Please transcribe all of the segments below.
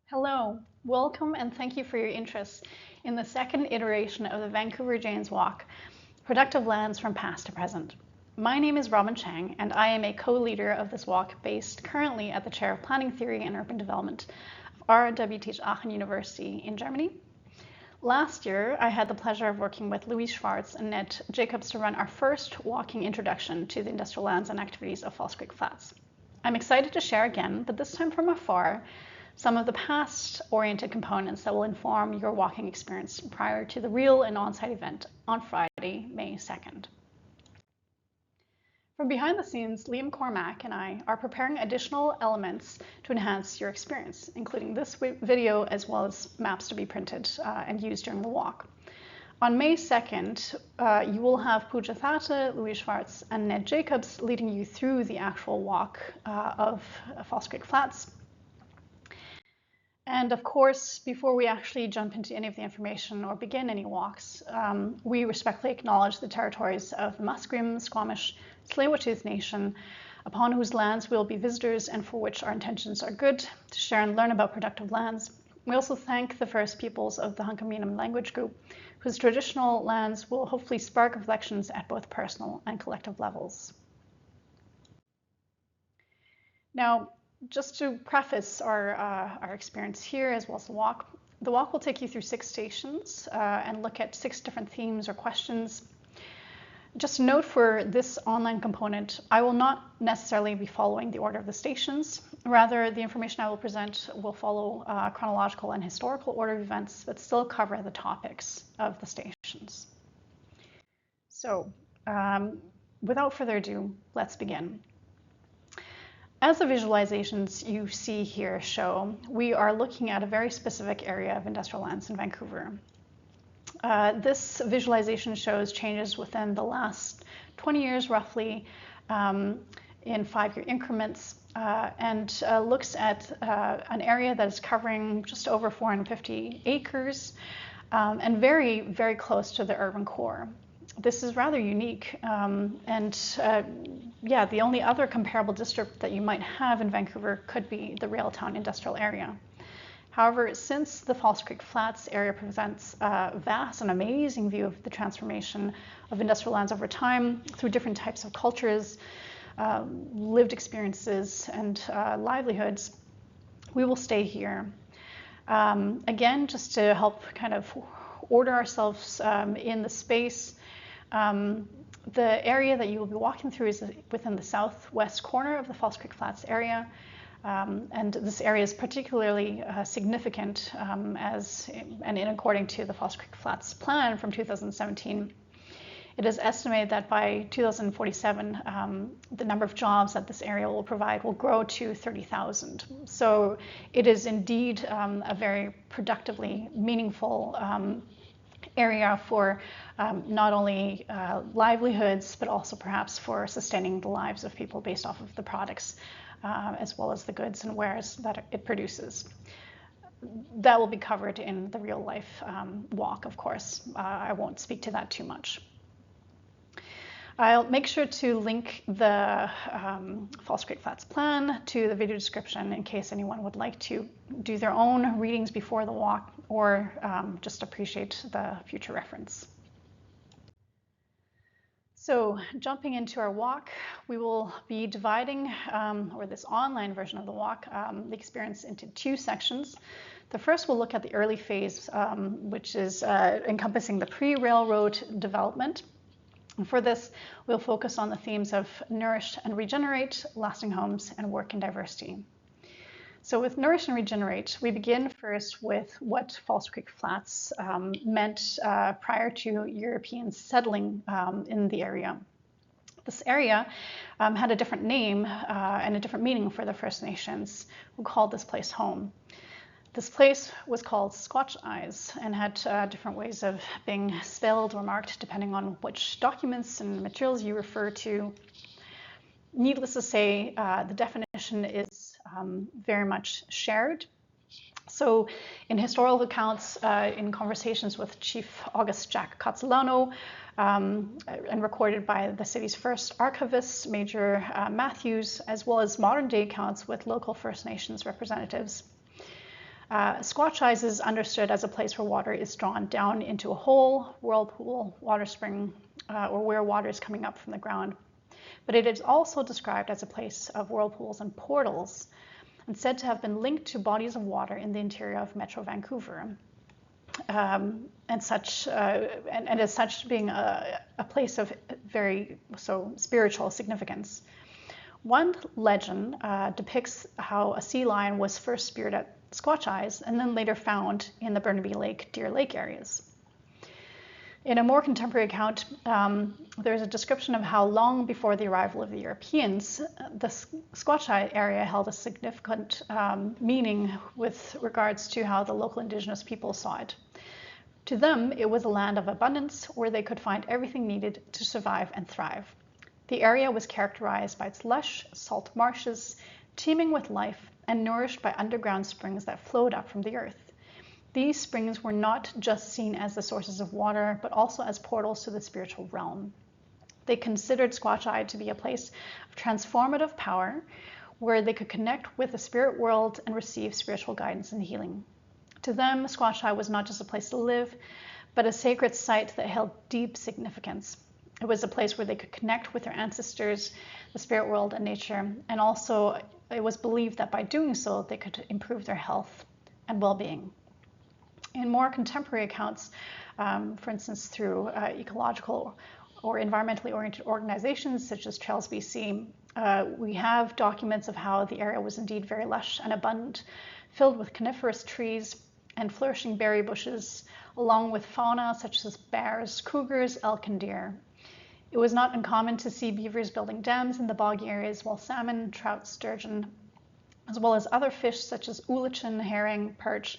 Hello, welcome and thank you for your interest in the second iteration of the Vancouver Janes Walk, Productive Lands from Past to Present. My name is Chang and I am a co-leader of this walk based currently at the Chair of Planning Theory and Urban Development of RWTH Aachen University in Germany. Last year, I had the pleasure of working with Louise Schwartz and Ned Jacobs to run our first walking introduction to the industrial lands and activities of False Creek Flats. I'm excited to share again, but this time from afar, some of the past-oriented components that will inform your walking experience prior to the real and on-site event on Friday, May 2nd. From behind the scenes, Liam Cormack and I are preparing additional elements to enhance your experience, including this video as well as maps to be printed and used during the walk. On May 2nd, you will have Pooja Thata, Louise Schwartz, and Ned Jacobs leading you through the actual walk of False Creek Flats. And of course, before we actually jump into any of the information or begin any walks, we respectfully acknowledge the territories of the Musqueam, Squamish, Tsleil-Waututh Nation, upon whose lands we'll be visitors and for which our intentions are good to share and learn about productive lands. We also thank the First Peoples of the Hunkaminam language group, whose traditional lands will hopefully spark reflections at both personal and collective levels. Now, just to preface our experience here as well as the walk will take you through 6 stations and look at 6 different themes or questions. Just a note for this online component, I will not necessarily be following the order of the stations. Rather, the information I will present will follow chronological and historical order of events, but still cover the topics of the stations. So, without further ado, let's begin. As the visualizations you see here show, we are looking at a very specific area of industrial lands in Vancouver. This visualization shows changes within the last 20 years, roughly, in 5-year increments, and looks at an area that is covering just over 450 acres and very, very close to the urban core. This is rather unique, yeah, the only other comparable district that you might have in Vancouver could be the Railtown industrial area. However, since the False Creek Flats area presents a vast and amazing view of the transformation of industrial lands over time through different types of cultures, lived experiences, and livelihoods, we will stay here. Again, just to help kind of order ourselves in the space, the area that you will be walking through is within the southwest corner of the False Creek Flats area. And this area is particularly significant according to the False Creek Flats plan from 2017, it is estimated that by 2047, the number of jobs that this area will provide will grow to 30,000. So it is indeed a very productively meaningful area for not only livelihoods, but also perhaps for sustaining the lives of people based off of the products as well as the goods and wares that it produces. That will be covered in the real life walk, of course. I won't speak to that too much. I'll make sure to link the False Creek Flats plan to the video description in case anyone would like to do their own readings before the walk or just appreciate the future reference. So jumping into our walk, we will be dividing, or this online version of the walk, the experience into 2 sections. The first will look at the early phase, which is encompassing the pre-railroad development. And for this, we'll focus on the themes of nourish and regenerate, lasting homes, and work and diversity. So with nourish and regenerate, we begin first with what False Creek Flats meant prior to Europeans settling in the area. This area had a different name and a different meaning for the First Nations, who called this place home. This place was called Squatch Eyes and had different ways of being spelled or marked depending on which documents and materials you refer to. Needless to say, the definition is very much shared. So in historical accounts, in conversations with Chief August Jack Castellano, and recorded by the city's first archivist, Major Matthews, as well as modern day accounts with local First Nations representatives, Squatch Eyes is understood as a place where water is drawn down into a hole, whirlpool, water spring, or where water is coming up from the ground. But it is also described as a place of whirlpools and portals, and said to have been linked to bodies of water in the interior of Metro Vancouver, and as such being a place of very spiritual significance. One legend depicts how a sea lion was first speared at Squatch Eyes and then later found in the Burnaby Lake, Deer Lake areas. In a more contemporary account, there's a description of how long before the arrival of the Europeans, the Squatch Eye area held a significant meaning with regards to how the local indigenous people saw it. To them, it was a land of abundance where they could find everything needed to survive and thrive. The area was characterized by its lush, salt marshes, teeming with life, and nourished by underground springs that flowed up from the earth. These springs were not just seen as the sources of water, but also as portals to the spiritual realm. They considered Squatch Eye to be a place of transformative power, where they could connect with the spirit world and receive spiritual guidance and healing. To them, Squatch Eye was not just a place to live, but a sacred site that held deep significance. It was a place where they could connect with their ancestors, the spirit world, and nature, and also it was believed that by doing so, they could improve their health and well-being. In more contemporary accounts, for instance, through ecological or environmentally oriented organizations such as Trails BC, we have documents of how the area was indeed very lush and abundant, filled with coniferous trees and flourishing berry bushes, along with fauna such as bears, cougars, elk, and deer. It was not uncommon to see beavers building dams in the boggy areas, while salmon, trout, sturgeon, as well as other fish such as ulichin, herring, perch,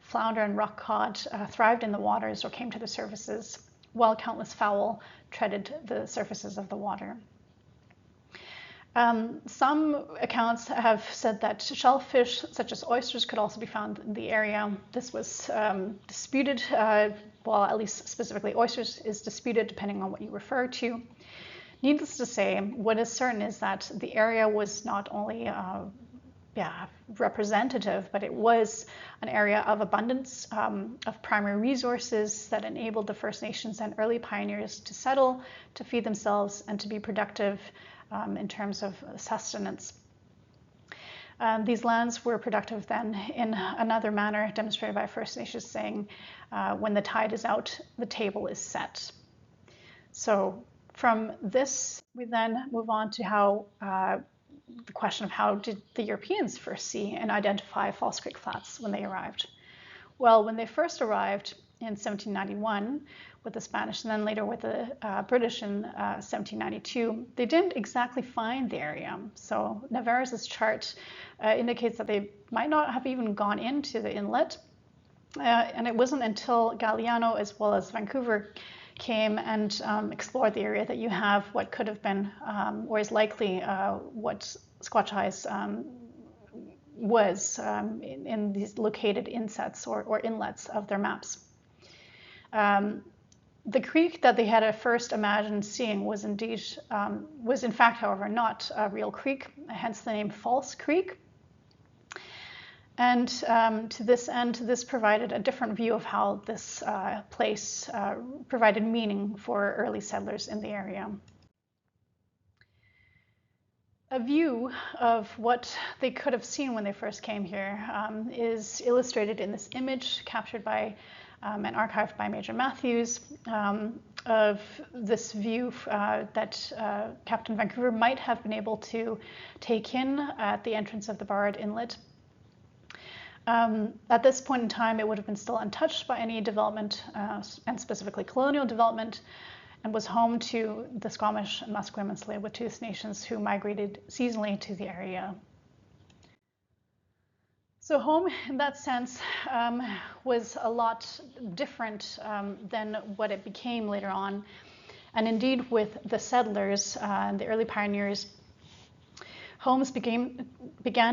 flounder, and rock cod thrived in the waters or came to the surfaces, while countless fowl treaded the surfaces of the water. Some accounts have said that shellfish, such as oysters, could also be found in the area. This was disputed, well, at least specifically oysters is disputed depending on what you refer to. Needless to say, what is certain is that the area was not only representative, but it was an area of abundance of primary resources that enabled the First Nations and early pioneers to settle, to feed themselves, and to be productive in terms of sustenance. These lands were productive then in another manner, demonstrated by First Nations saying, when the tide is out, the table is set. So from this, we then move on to how the question of how did the Europeans first see and identify False Creek Flats when they arrived? Well, when they first arrived in 1791 with the Spanish and then later with the British in 1792, they didn't exactly find the area. So Navarre's chart indicates that they might not have even gone into the inlet. And it wasn't until Galiano as well as Vancouver came and explored the area that you have what could have been, or is likely what Squatch Eyes was in these located insets or inlets of their maps. The creek that they had at first imagined seeing was in fact, however, not a real creek, hence the name False Creek. And to this end, this provided a different view of how this place provided meaning for early settlers in the area. A view of what they could have seen when they first came here is illustrated in this image captured by and archived by Major Matthews of this view that Captain Vancouver might have been able to take in at the entrance of the Burrard Inlet. At this point in time, it would have been still untouched by any development, and specifically colonial development, and was home to the Squamish, Musqueam, and Tsleil-Waututh nations who migrated seasonally to the area. So home, in that sense, was a lot different than what it became later on. And indeed, with the settlers and the early pioneers, homes began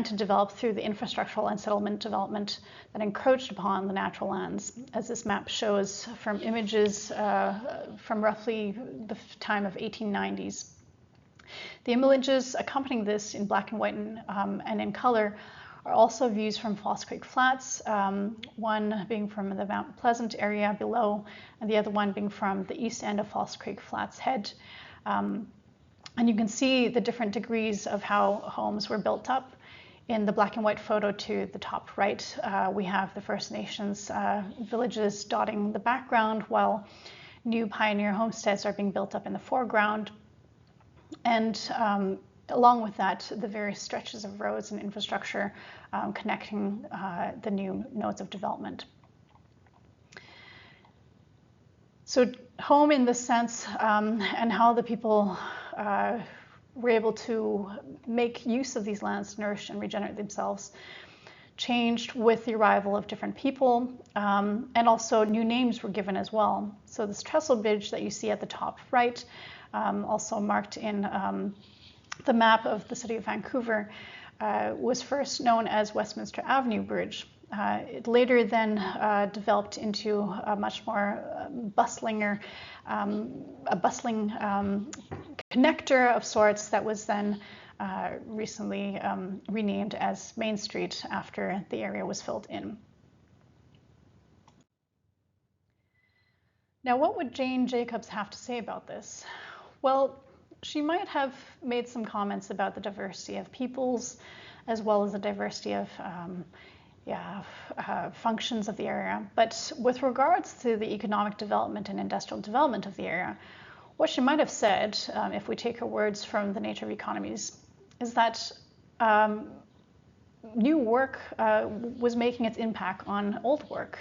to develop through the infrastructural and settlement development that encroached upon the natural lands, as this map shows from images from roughly the time of 1890s. The images accompanying this in black and white and in color are also views from False Creek Flats, one being from the Mount Pleasant area below, and the other one being from the east end of False Creek Flats Head. And you can see the different degrees of how homes were built up. In the black and white photo to the top right, we have the First Nations villages dotting the background, while new pioneer homesteads are being built up in the foreground. And along with that, the various stretches of roads and infrastructure connecting the new nodes of development. So home in this sense, and how the people were able to make use of these lands to nourish and regenerate themselves, changed with the arrival of different people, and also new names were given as well. So this trestle bridge that you see at the top right, also marked in the map of the city of Vancouver, was first known as Westminster Avenue Bridge. It later then developed into a much more bustling connector of sorts that was then recently renamed as Main Street after the area was filled in. Now, what would Jane Jacobs have to say about this? Well, she might have made some comments about the diversity of peoples, as well as the diversity of functions of the area. But with regards to the economic development and industrial development of the area, what she might have said, if we take her words from The Nature of Economies, is that new work was making its impact on old work.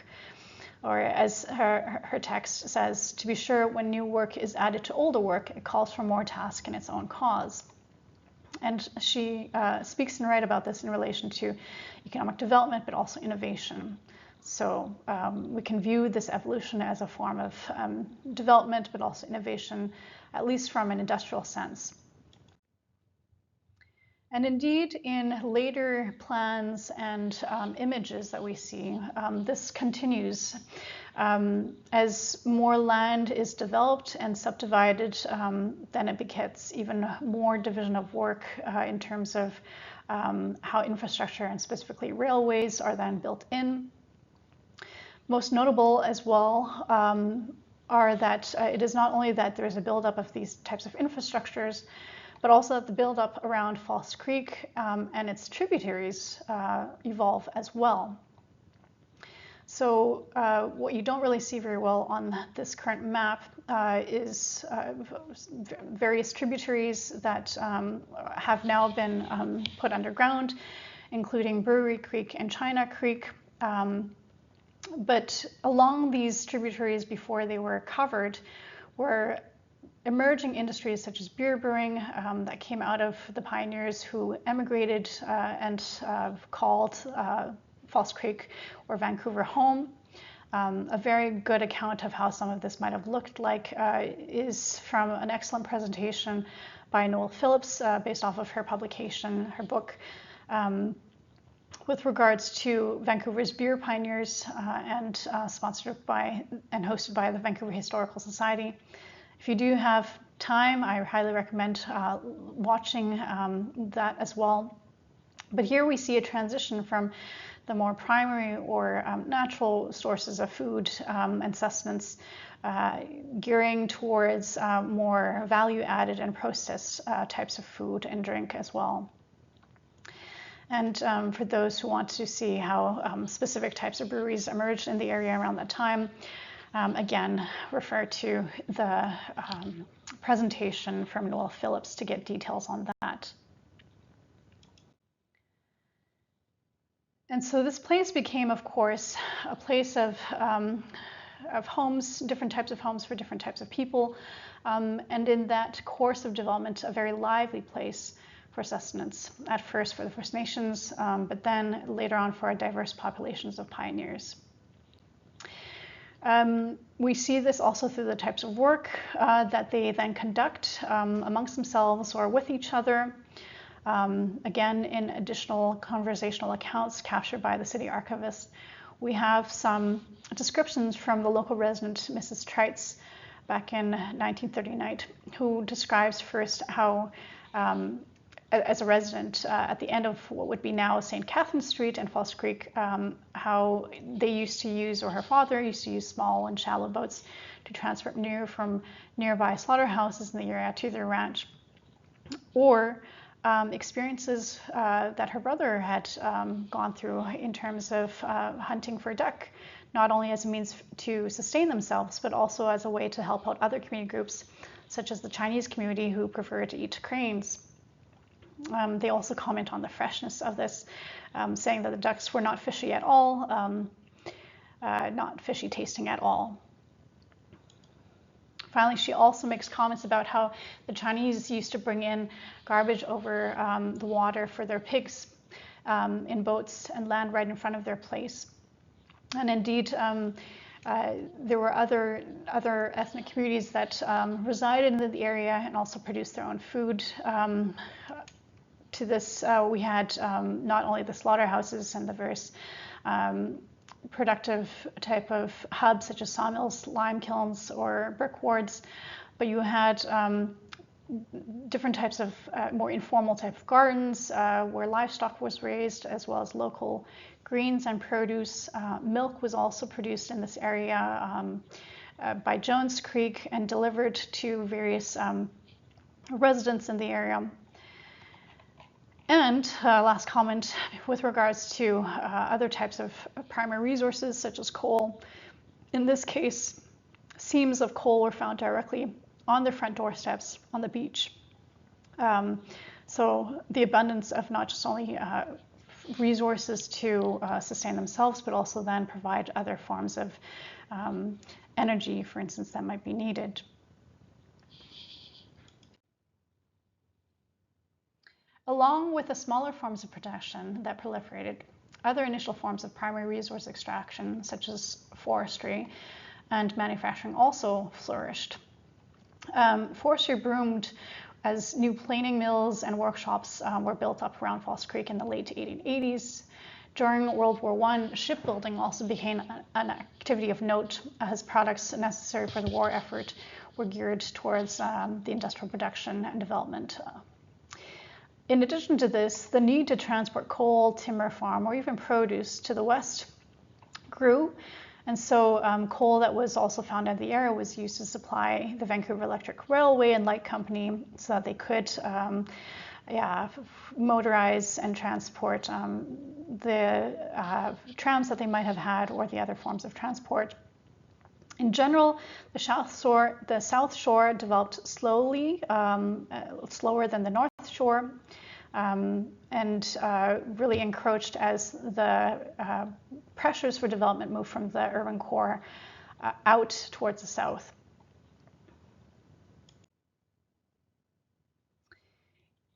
Or as her text says, to be sure, when new work is added to older work, it calls for more task in its own cause. And she speaks and writes about this in relation to economic development, but also innovation. So we can view this evolution as a form of development, but also innovation, at least from an industrial sense. And indeed, in later plans and images that we see, this continues. As more land is developed and subdivided, then it begets even more division of work in terms of how infrastructure and specifically railways are then built in. Most notable as well are that it is not only that there is a buildup of these types of infrastructures, but also that the buildup around False Creek and its tributaries evolve as well. So what you don't really see very well on this current map is various tributaries that have now been put underground, including Brewery Creek and China Creek. But along these tributaries, before they were covered, were emerging industries such as beer brewing that came out of the pioneers who emigrated and called False Creek or Vancouver home. A very good account of how some of this might have looked like is from an excellent presentation by Noel Phillips based off of her publication, her book, with regards to Vancouver's beer pioneers and sponsored by and hosted by the Vancouver Historical Society. If you do have time, I highly recommend watching that as well. But here we see a transition from the more primary or natural sources of food and sustenance, gearing towards more value-added and processed types of food and drink as well. And for those who want to see how specific types of breweries emerged in the area around that time, again, refer to the presentation from Noel Phillips to get details on that. And so this place became, of course, a place of homes, different types of homes for different types of people, and in that course of development, a very lively place for sustenance, at first for the First Nations, but then later on for diverse populations of pioneers. We see this also through the types of work that they then conduct amongst themselves or with each other. Again, in additional conversational accounts captured by the city archivist, we have some descriptions from the local resident, Mrs. Trites, back in 1939, who describes first how as a resident at the end of what would be now St. Catherine Street and False Creek, how they used to use, or her father used to use, small and shallow boats to transport manure from nearby slaughterhouses in the area to their ranch, or experiences that her brother had gone through in terms of hunting for duck, not only as a means to sustain themselves, but also as a way to help out other community groups, such as the Chinese community who prefer to eat cranes. They also comment on the freshness of this, saying that the ducks were not fishy at all, not fishy tasting at all. Finally, she also makes comments about how the Chinese used to bring in garbage over the water for their pigs in boats and land right in front of their place. And indeed, there were other ethnic communities that resided in the area and also produced their own food. To this, we had not only the slaughterhouses and the various productive type of hubs such as sawmills, lime kilns, or brick wards, but you had different types of more informal type of gardens where livestock was raised, as well as local greens and produce. Milk was also produced in this area by Jones Creek and delivered to various residents in the area. And last comment with regards to other types of primary resources such as coal. In this case, seams of coal were found directly on their front doorsteps on the beach. So the abundance of not just only resources to sustain themselves, but also then provide other forms of energy, for instance, that might be needed. Along with the smaller forms of production that proliferated, other initial forms of primary resource extraction, such as forestry and manufacturing, also flourished. Forestry boomed as new planing mills and workshops were built up around False Creek in the late 1880s. During World War I, shipbuilding also became an activity of note as products necessary for the war effort were geared towards the industrial production and development. In addition to this, the need to transport coal, timber, farm, or even produce to the west grew. And so coal that was also found in the area was used to supply the Vancouver Electric Railway and Light Company so that they could motorize and transport the trams that they might have had, or the other forms of transport. In general, the South Shore developed slowly, slower than the North Shore, and really encroached as the pressures for development moved from the urban core out towards the south.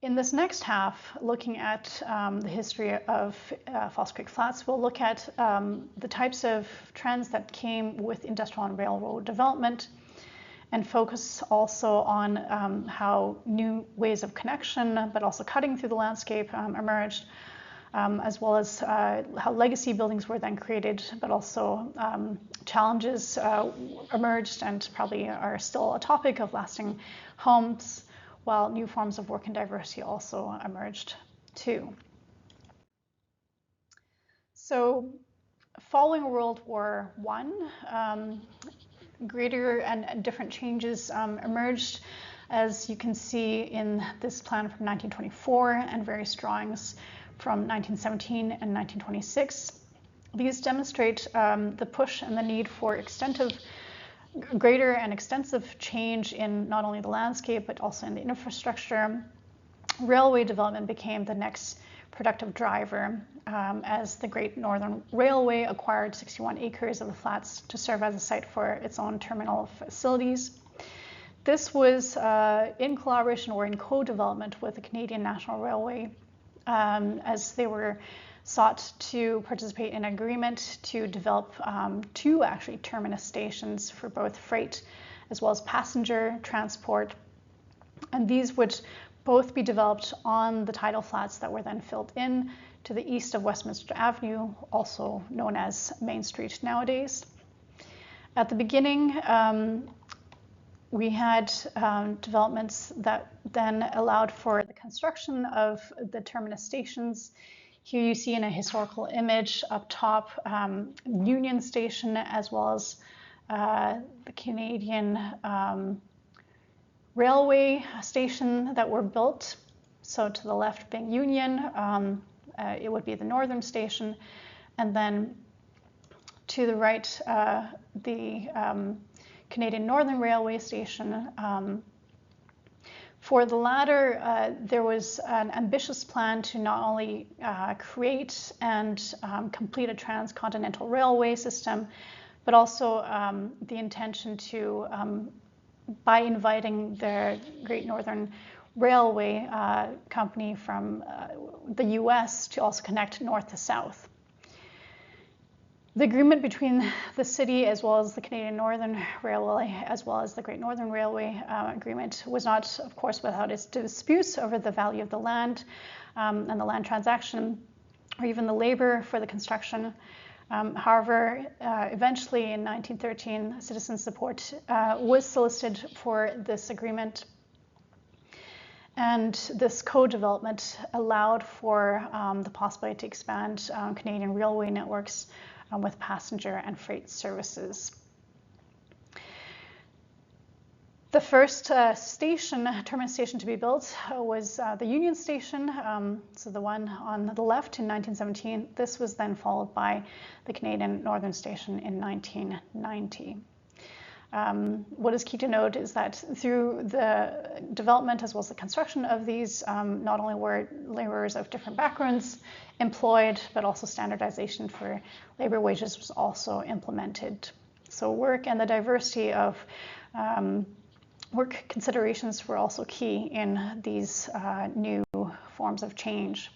In this next half, looking at the history of False Creek Flats, we'll look at the types of trends that came with industrial and railroad development, and focus also on how new ways of connection, but also cutting through the landscape emerged, as well as how legacy buildings were then created, but also challenges emerged and probably are still a topic of lasting homes, while new forms of work and diversity also emerged too. So following World War I, greater and different changes emerged, as you can see in this plan from 1924 and various drawings from 1917 and 1926. These demonstrate the push and the need for greater and extensive change in not only the landscape, but also in the infrastructure. Railway development became the next productive driver as the Great Northern Railway acquired 61 acres of the flats to serve as a site for its own terminal facilities. This was in collaboration or in co-development with the Canadian National Railway, as they were sought to participate in an agreement to develop two actually terminus stations for both freight as well as passenger transport. And these would both be developed on the tidal flats that were then filled in to the east of Westminster Avenue, also known as Main Street nowadays. At the beginning, we had developments that then allowed for the construction of the terminus stations. Here you see in a historical image up top Union Station, as well as the Canadian railway station that were built. So to the left being Union, it would be the northern station, and then to the right, the Canadian Northern Railway Station. For the latter, there was an ambitious plan to not only create and complete a transcontinental railway system, but also the intention to, by inviting the Great Northern Railway Company from the US to also connect north to south. The agreement between the city as well as the Canadian Northern Railway, as well as the Great Northern Railway agreement, was not, of course, without its disputes over the value of the land and the land transaction, or even the labor for the construction. However, eventually in 1913, citizen support was solicited for this agreement. And this co-development allowed for the possibility to expand Canadian railway networks with passenger and freight services. The first terminus station to be built was the Union Station, so the one on the left in 1917. This was then followed by the Canadian Northern Station in 1990. What is key to note is that through the development as well as the construction of these, not only were laborers of different backgrounds employed, but also standardization for labor wages was also implemented. So work and the diversity of work considerations were also key in these new forms of change.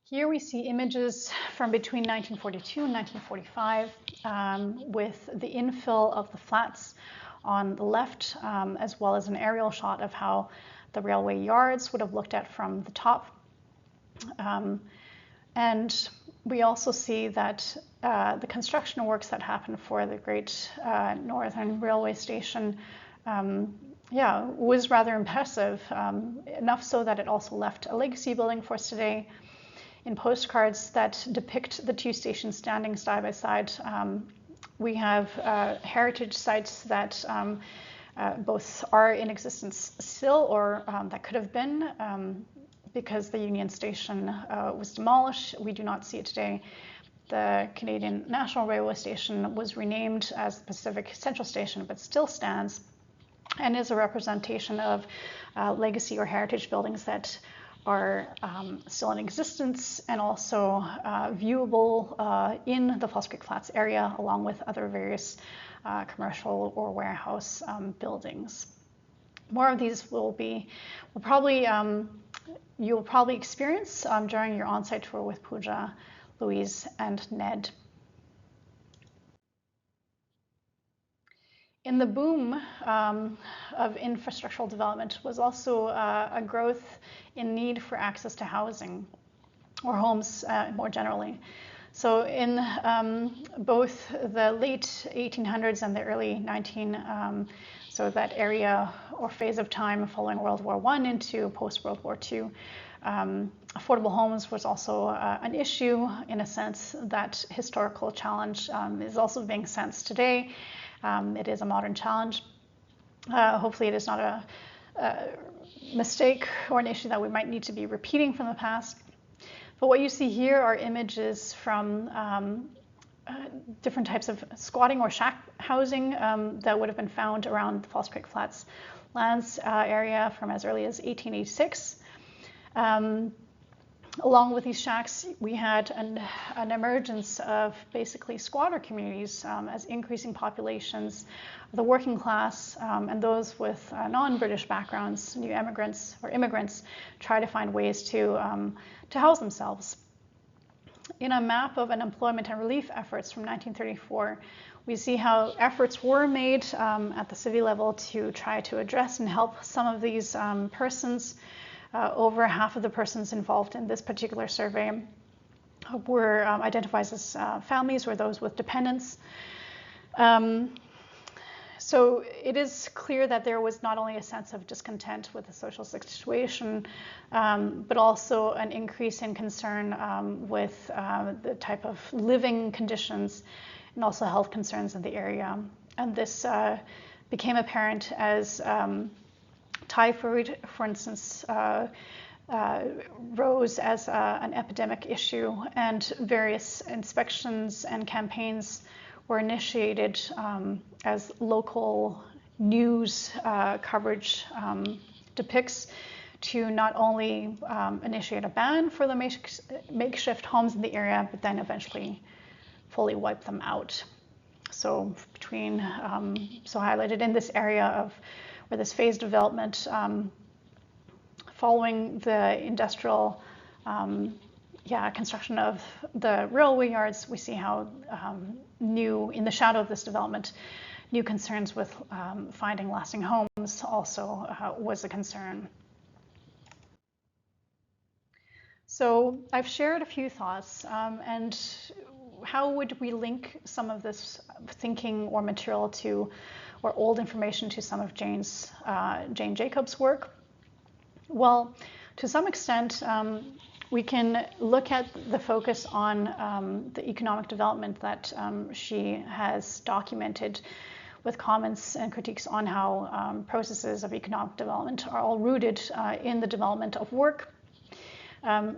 Here we see images from between 1942 and 1945 with the infill of the flats on the left, as well as an aerial shot of how the railway yards would have looked at from the top. And we also see that the construction works that happened for the Great Northern Railway Station was rather impressive, enough so that it also left a legacy building for us today. In postcards that depict the two stations standing side by side, we have heritage sites that both are in existence still or that could have been. Because the Union Station was demolished, we do not see it today. The Canadian National Railway Station was renamed as the Pacific Central Station, but still stands and is a representation of legacy or heritage buildings that are still in existence and also viewable in the False Creek Flats area, along with other various commercial or warehouse buildings. More of these you'll probably experience during your on-site tour with Pooja, Louise, and Ned. In the boom of infrastructural development was also a growth in need for access to housing or homes more generally. So in both the late 1800s and the early so that area or phase of time following World War I into post-World War II, affordable homes was also an issue in a sense. That historical challenge is also being sensed today. It is a modern challenge. Hopefully it is not a mistake or an issue that we might need to be repeating from the past. But what you see here are images from different types of squatting or shack housing that would have been found around the False Creek Flats lands area from as early as 1886. Along with these shacks, we had an emergence of basically squatter communities as increasing populations, the working class, and those with non-British backgrounds, new immigrants or immigrants, try to find ways to house themselves. In a map of unemployment and relief efforts from 1934, we see how efforts were made at the city level to try to address and help some of these persons. Over half of the persons involved in this particular survey were identified as families or those with dependents. So it is clear that there was not only a sense of discontent with the social situation, but also an increase in concern with the type of living conditions and also health concerns in the area. And this became apparent as typhoid, for instance, rose as an epidemic issue, and various inspections and campaigns were initiated as local news coverage depicts, to not only initiate a ban for the makeshift homes in the area, but then eventually fully wipe them out. So so highlighted in this area of where this phased development following the industrial construction of the railway yards, we see how in the shadow of this development, new concerns with finding lasting homes also was a concern. So I've shared a few thoughts, and how would we link some of this thinking or material or old information to some of Jane Jacobs' work? Well, to some extent, we can look at the focus on the economic development that she has documented, with comments and critiques on how processes of economic development are all rooted in the development of work.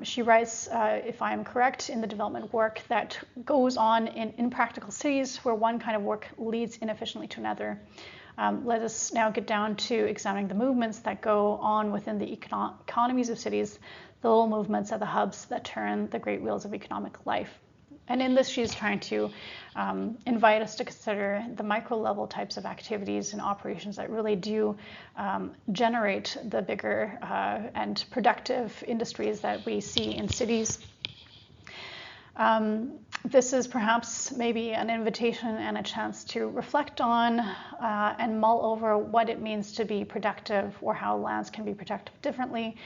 She writes, if I am correct, in the development work that goes on in practical cities where one kind of work leads inefficiently to another. Let us now get down to examining the movements that go on within the economies of cities, the little movements at the hubs that turn the great wheels of economic life. And in this, she's trying to invite us to consider the micro-level types of activities and operations that really do generate the bigger and productive industries that we see in cities. This is perhaps maybe an invitation and a chance to reflect on and mull over what it means to be productive, or how lands can be productive differently,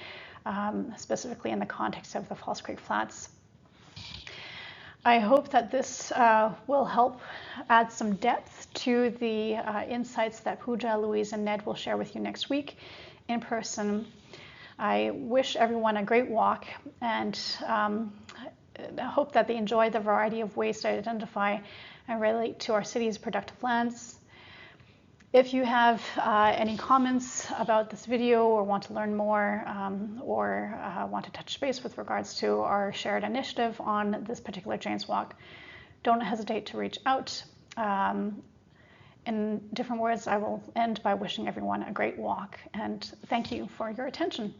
specifically in the context of the False Creek Flats. I hope that this will help add some depth to the insights that Pooja, Louise, and Ned will share with you next week in person. I wish everyone a great walk, and I hope that they enjoy the variety of ways to identify and relate to our city's productive lands. If you have any comments about this video, or want to learn more, or want to touch base with regards to our shared initiative on this particular Jane's Walk, don't hesitate to reach out. In different words, I will end by wishing everyone a great walk, and thank you for your attention.